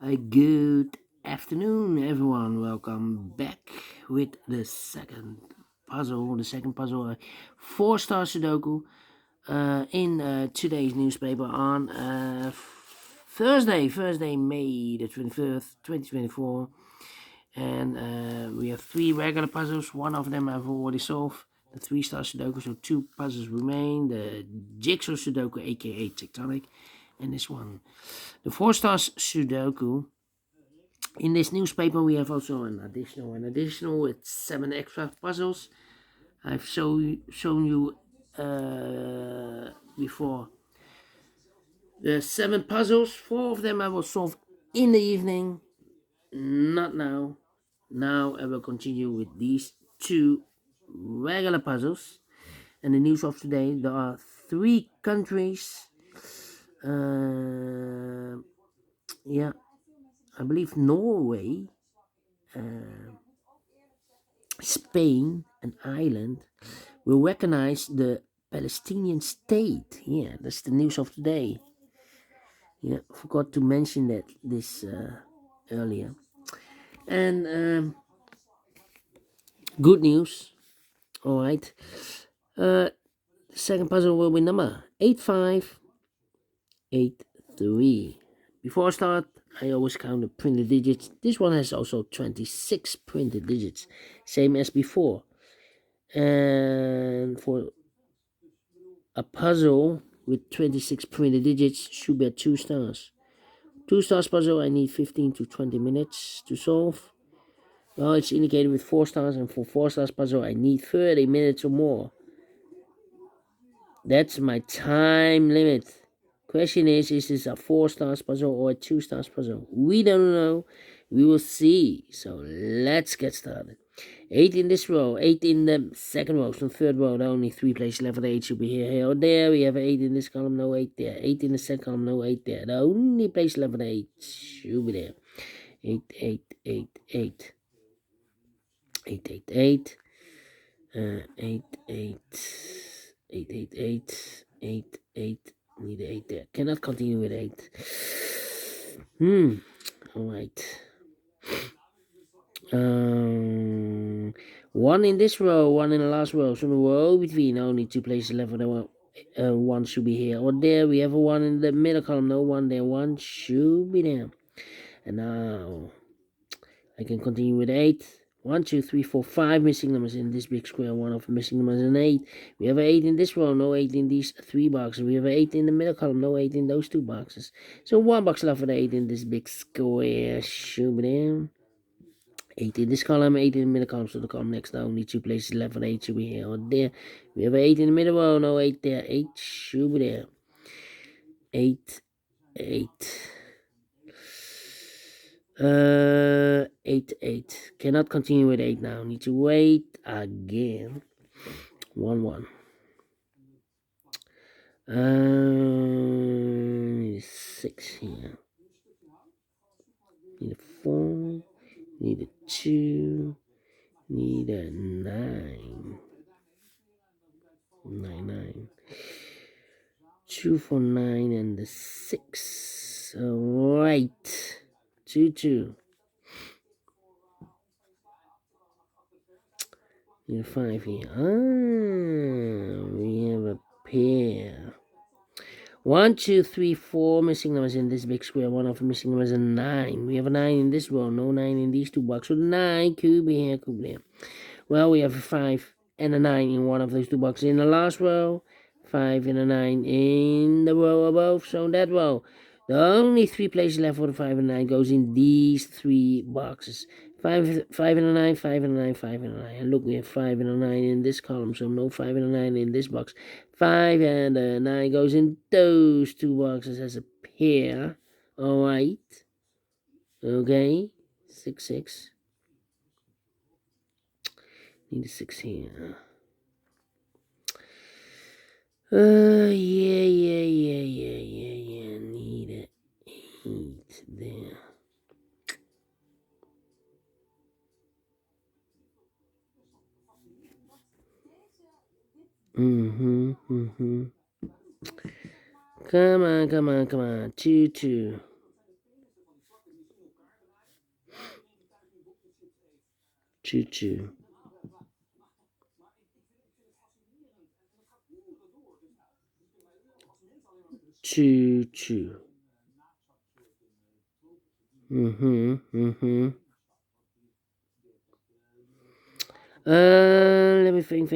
Good afternoon, everyone. Welcome back with the second puzzle. Four Stars Sudoku. In today's newspaper on Thursday, May the 21st, 2024. And we have three regular puzzles. One of them I've already solved. The 3-star Sudoku, so two puzzles remain. The JigSaw Sudoku, aka Tectonic, and this one. The 4 stars Sudoku. In this newspaper, we have also an additional with 7 extra puzzles. I've shown you before the 7 puzzles. 4 of them I will solve in the evening, not now. Now I will continue with these 2 regular puzzles. And the news of today: there are 3 countries. Yeah, I believe Norway, Spain, and Ireland will recognize the Palestinian State. Yeah, that's the news of today. Yeah, forgot to mention that this earlier. And good news. All right. The second puzzle will be number 8583. Before I start, I always count the printed digits. This one has also 26 printed digits, same as before. And for a puzzle with 26 printed digits should be at 2 stars. 2 stars puzzle I need 15 to 20 minutes to solve. Well, it's indicated with 4 stars, and for 4 stars puzzle I need 30 minutes or more. That's my time limit. Question is this a 4 stars puzzle or a 2 stars puzzle? We don't know. We will see. So let's get started. 8 in this row, 8 in the second row. So third row, there are only 3 places left. The 8 should be here or there. We have 8 in this column, no 8 there. 8 in the second column, no 8 there. The only place left. The 8 should be there. 8, 8, 8, 8. 8, 8, 8. 8, 8. 8, 8, 8. 8, 8. Need 8 there. Cannot continue with 8. Alright. 1 in this row, 1 in the last row. So the row between only 2 places left. The 1 should be here or there. We have a 1 in the middle column. No 1 there. 1 should be there. And now I can continue with 8. 1, 2, 3, 4, 5 missing numbers in this big square. 1 of the missing numbers is an 8. We have an 8 in this row, no 8 in these 3 boxes. We have an 8 in the middle column, no 8 in those 2 boxes. So 1 box left for the 8 in this big square. Should be there. 8 in this column, 8 in the middle column. So the column next, only 2 places left for the 8 should be here or there. We have an 8 in the middle row, no 8 there. 8 should be there. 8, 8. 8, 8. Cannot continue with 8 now. Need to wait again. 1, 1. Need a 6 here. Need a 4. Need a 2. Need a 9. 9, 9. 2 for 9 and the 6. Alright. 2, 2. Need a 5 here. We have a pair. 1, 2, 3, 4 missing numbers in this big square. 1 of the missing numbers is a 9. We have a 9 in this row. No 9 in these 2 boxes. So 9 could be here, could be there. Well, we have a 5 and a 9 in one of those 2 boxes. In the last row, 5 and a 9 in the row above. So that row, the only 3 places left for the 5 and 9 goes in these 3 boxes. 5 and a 9, 5 and a 9, 5 and a 9. And look, we have 5 and a 9 in this column, so no 5 and a 9 in this box. 5 and a 9 goes in those 2 boxes as a pair. Alright. Okay. 6, 6. Need a 6 here. Yeah. Need a 8 there. Come on. 2, 2. Choo-choo. Choo-choo. Let me think.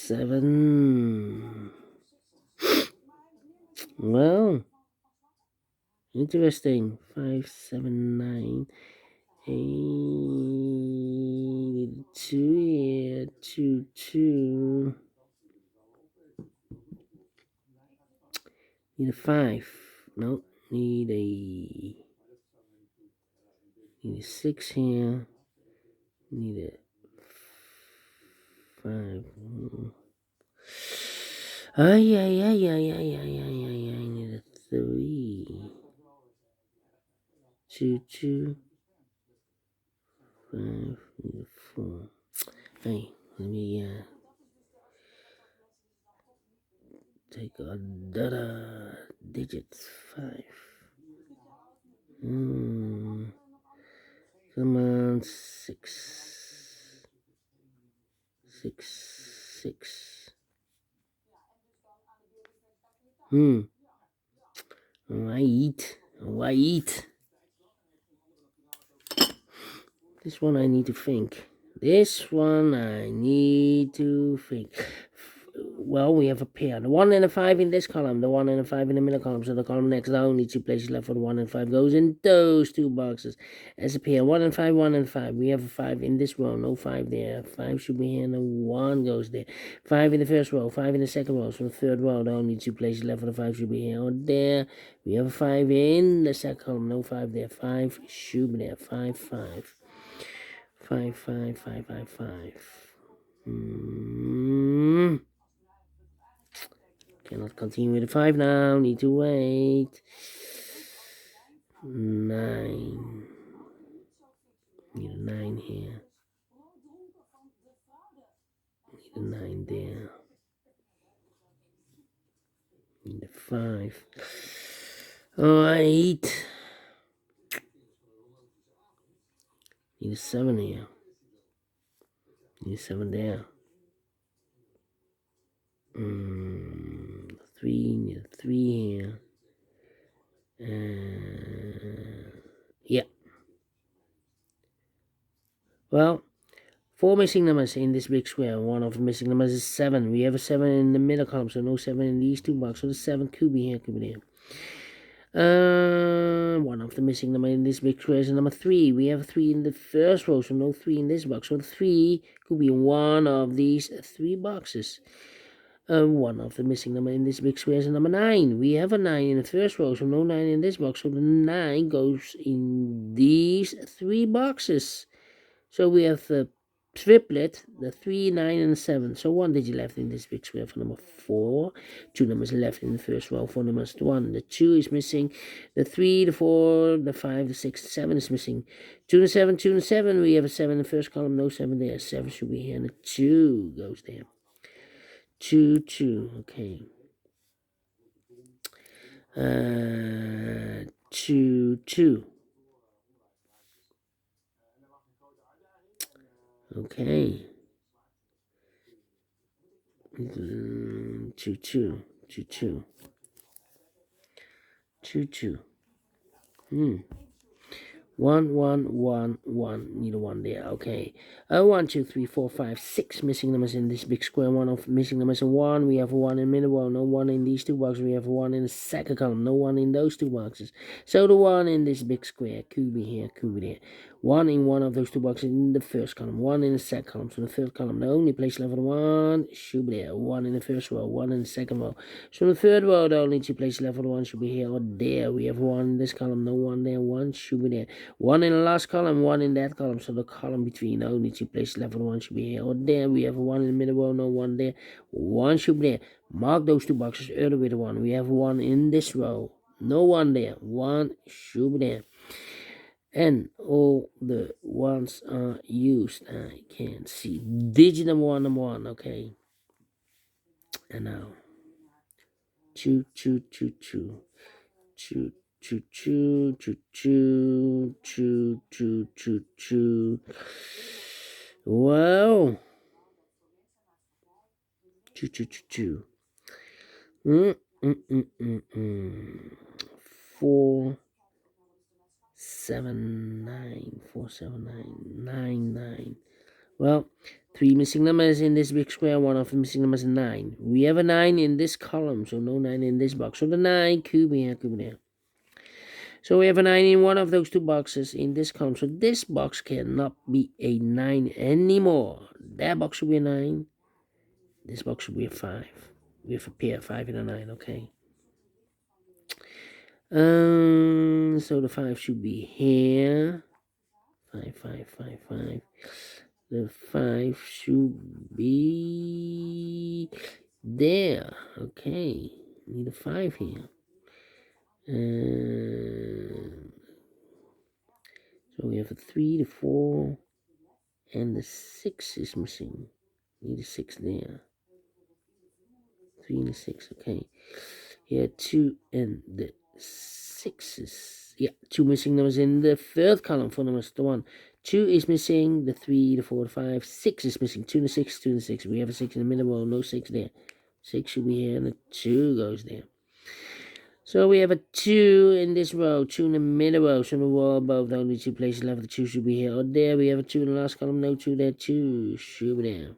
7. Well, interesting. 5, 7, 9, 8, 2 here, 2, 2. Need a 5. No, need a 6 here. Need a 5. Ay. Need a 3. 2, 2. 5. Need a 4. Hey, let me take a data digits 5. Come on, 6. 6. Alright. This one I need to think. Well, we have a pair. The 1 and a 5 in this column, the 1 and a 5 in the middle column. So the column next, the only 2 places left for the 1 and 5 goes in those 2 boxes as a pair. 1 and 5, 1 and 5. We have a 5 in this row, no 5 there. 5 should be here, and the 1 goes there. 5 in the first row, 5 in the second row. So the third row, the only 2 places left for the 5 should be here or there. We have a 5 in the second column, no 5 there. 5 should be there. 5, 5. 5, 5, 5, 5, 5. Cannot continue with the 5 now. Need to wait. 9. Need a 9 here. Need a 9 there. Need a 5. Alright. Need a 7 here. Need a 7 there. 3. Need a 3 here. Yeah. Well, 4 missing numbers in this big square. One of the missing numbers is 7. We have a 7 in the middle column, so no 7 in these 2 boxes. So the 7 could be here, could be there. One of the missing number in this big square is number 3. We have 3 in the first row, so no 3 in this box. So the 3 could be one of these 3 boxes. One of the missing number in this big square is number 9. We have a 9 in the first row, so no 9 in this box. So the 9 goes in these 3 boxes. So we have the triplet, the 3, 9, and 7. So 1 digit left in this big square for number 4. 2 numbers left in the first row for numbers 1. The 2 is missing. The 3, the 4, the 5, the 6, the 7 is missing. 2 and 7, 2 and 7. We have a 7 in the first column, no 7 there. 7 should be here, and the 2 goes there. 2, 2. Okay. 2, 2. Okay. 2, 2. 2, 2. 2, 2. 1, 1, 1, 1. Need a 1 there. Okay. 1, 2, 3, 4, 5, 6 missing numbers in this big square. 1 of missing numbers. 1. We have a 1 in the middle row. No 1 in these 2 boxes. We have a 1 in the second column. No 1 in those 2 boxes. So the 1 in this big square could be here, could be there. 1 in one of those 2 boxes in the first column. 1 in the second column. So the third column, the only place left for the 1 should be there. 1 in the first row. 1 in the second row. So the third row, the only 2 places left for the 1 should be here or there. We have 1 in this column. No 1 there. 1 should be there. 1 in the last column, 1 in that column. So the column between the only 2 places left for the 1 should be here or there. We have a 1 in the middle row. No 1 there. 1 should be there. Mark those 2 boxes earlier with a 1. We have 1 in this row. No 1 there. 1 should be there. And all the 1s are used. I can see digit number 1, okay. And now Choo, choo, choo, choo. Choo, choo, choo, choo, choo, choo, choo, choo, choo. Wow. Choo, choo, choo, choo. Mm, mm, mm, mm, mm. 479, 479, 99. Well, 3 missing numbers in this big square, one of the missing numbers is 9. We have a 9 in this column, so no 9 in this box. So the 9 could be here. So we have a 9 in one of those two boxes in this column. So this box cannot be a 9 anymore. That box should be a 9. This box should be a 5. We have a pair of 5 and a 9, okay. So the 5 should be here. 5, 5, 5, 5. The 5 should be there. Okay. Need a 5 here. So we have a 3, the 4, and the 6 is missing. Need a 6 there. 3 and the 6, okay. Here, 2 and the 6 is, yeah, 2 missing numbers in the third column for numbers 1. 2 is missing, the 3, the 4, the 5, 6 is missing, 2 and the 6, 2 and the 6. We have a 6 in the middle row, no 6 there. 6 should be here, and the 2 goes there. So we have a 2 in this row, 2 in the middle row, so the row above the only 2 places left, the 2 should be here or there. We have a 2 in the last column, no 2 there, 2 should be there.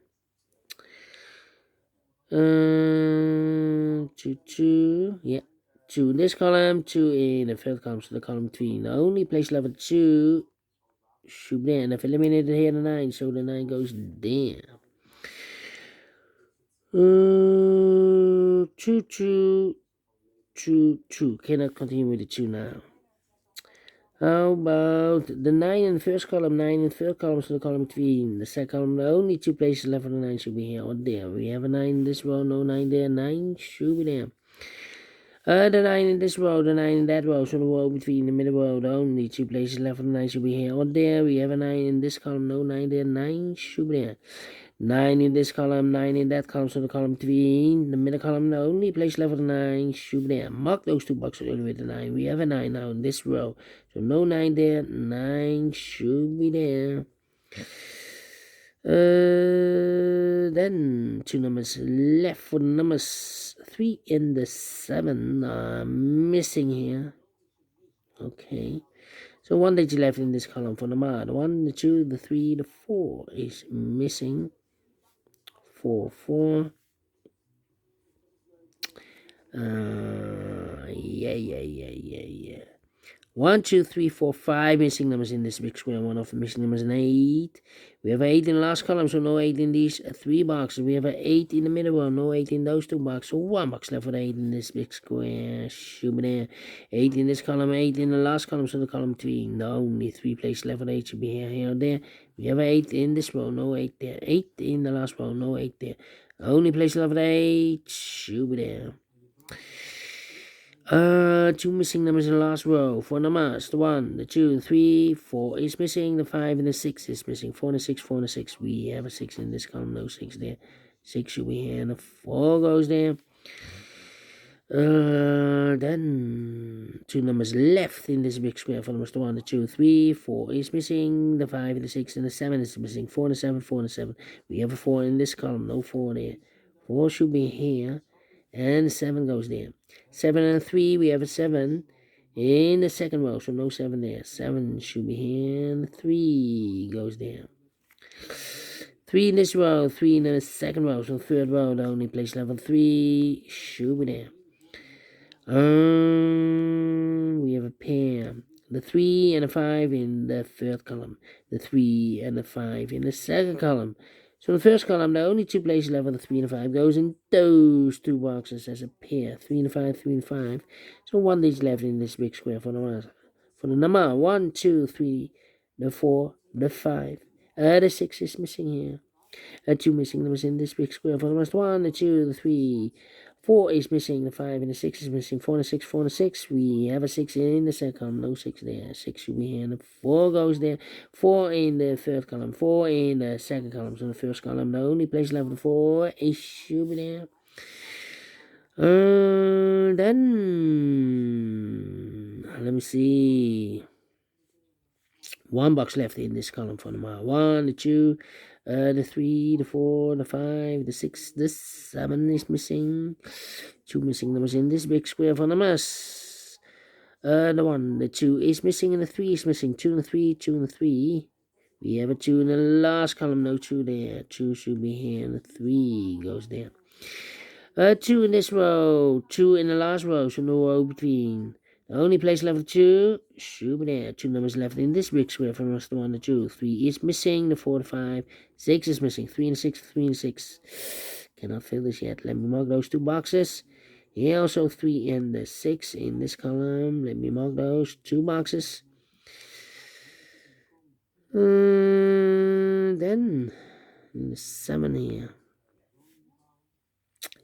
2, 2, yeah. 2 in this column, 2 in the third column, so the column 3. The only place left 2 should be there. And I've eliminated here the 9, so the 9 goes there. 2, 2, 2, 2. Cannot continue with the 2 now. How about the 9 in the first column, 9 in the third column, so the column 3. In the second column, the only 2 places left for the 9 should be here or there. We have a 9 in this row, no 9 there. 9 should be there. The 9 in this row, the 9 in that row, so the row between the middle row, the only 2 places left for the 9 should be here or there. We have a 9 in this column, no 9 there. 9 should be there. 9 in this column, 9 in that column, so the column 3, the middle column, the only place left for the 9 should be there. Mark those 2 boxes earlier with the 9. We have a 9 now in this row, so no 9 there. 9 should be there. Then 2 numbers left for the numbers 3 and the 7 are missing here. Okay. So 1 digit left in this column for the mod. 1, the 2, the 3, the 4 is missing. 4, 4. Yeah. 1, 2, 3, 4, 5 missing numbers in this big square. One of the missing numbers is an 8. We have an 8 in the last column, so no 8 in these 3 boxes. We have an 8 in the middle one, no 8 in those 2 boxes. So 1 box left with 8 in this big square. Should be there. 8 in this column, 8 in the last column, so the column 3. The only 3 places left with 8 should be here or there. We have an 8 in this row, no 8 there. 8 in the last row, no 8 there. The only place left with 8 should be there. 2 missing numbers in the last row. 4 numbers. The 1, the 2, the 3, 4 is missing. The 5 and the 6 is missing. 4 and the 6, 4 and the 6. We have a 6 in this column. No 6 there. 6 should be here. And the 4 goes there. Then 2 numbers left in this big square. 4 numbers. The 1, the 2, 3, 4 is missing. The 5 and the 6 and the 7 is missing. 4 and the 7, 4 and the 7. We have a 4 in this column. No 4 there. 4 should be here. And 7 goes there. 7 and 3, we have a 7 in the second row, so no 7 there. 7 should be here, and 3 goes there. 3 in this row, 3 in the second row, so third row, the only place level 3 should be there. We have a pair. The 3 and the 5 in the third column. The 3 and the 5 in the second column. So in the first column, the only 2 places left for the 3 and the 5 goes in those 2 boxes as a pair. 3 and the 5, 3 and 5. So 1 digit left in this big square for the number 1, 2, 3, the 4, the 5. The 6 is missing here. 2 missing numbers in this big square for the numbers 1, the 2, the 3. 4 is missing, the 5 and the 6 is missing. 4 and the 6, 4 and the 6. We have a 6 in the second column, no 6 there. 6 should be here, and the 4 goes there. 4 in the third column, 4 in the second column. So the first column, the only place left for the 4 is should be there. Then let me see. One box left in this column for the mile. 1, the 2, the 3, the 4, the 5, the 6, the 7 is missing. 2 missing numbers in this big square for the mass. The 1, the 2 is missing, and the 3 is missing. 2 and the 3, 2 and the 3. We have a 2 in the last column, no 2 there. 2 should be here, and the 3 goes there. 2 in this row, 2 in the last row, so no row between. The only place left 2 should be there. 2 numbers left in this big square from us, the 1, the 2. 3 is missing, the 4, the 5. 6 is missing, 3 and 6, 3 and 6. Cannot fill this yet. Let me mark those 2 boxes. Here also 3 and the 6 in this column. Let me mark those 2 boxes. Then the 7 here.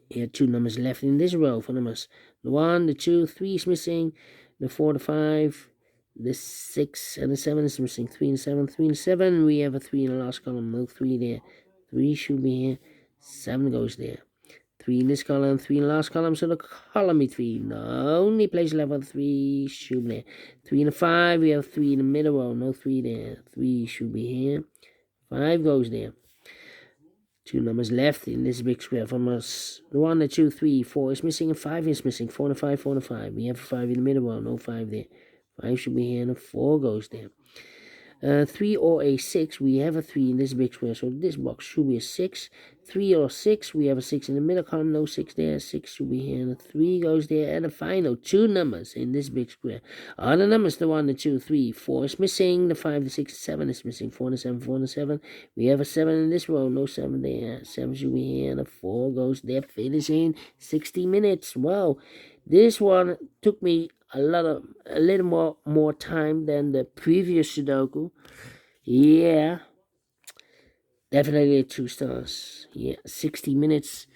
Here 2 numbers left in this row for numbers. The 1, the 2, 3 is missing. The 4, the 5, the 6, and the 7 is missing. 3 and 7, 3 and 7. We have a 3 in the last column. No 3 there. 3 should be here. 7 goes there. 3 in this column, 3 in the last column. So the column between. The only place left for 3 should be there. 3 and the 5. We have 3 in the middle row. No 3 there. 3 should be here. 5 goes there. 2 numbers left in this big square from us. The 1, the 2, 3, 4 is missing, and 5 is missing. 4 and a 5, 4 and a 5. We have 5 in the middle row, no 5 there. 5 should be here, and a 4 goes there. 3 or a 6, we have a 3 in this big square, so this box should be a 6. 3 or 6, we have a 6 in the middle column, no 6 there. 6 should be here, and a 3 goes there. And the final 2 numbers in this big square are the numbers, the 1, the 2, 3, 4 is missing. The 5, the 6, 7 is missing. 4 and a 7, 4 and a 7. We have a 7 in this row, no 7 there. 7 should be here, and a 4 goes there. Finishing 60 minutes. Wow, this one took me a little more time than the previous Sudoku. Yeah, definitely 2 stars. Yeah, 60 minutes.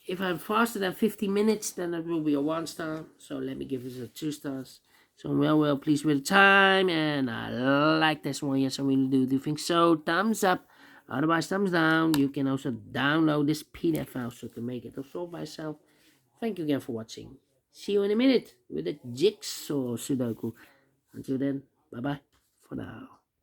If I'm faster than 50 minutes, then it will be a 1 star. So let me give this a 2 stars. So I'm well pleased with the time, and I like this one. Yes, I really do. Do you think so? Thumbs up. Otherwise, thumbs down. You can also download this PDF file so you can make it or solve by yourself. Thank you again for watching. See you in a minute with the JigSaw Sudoku. Until then, bye-bye for now.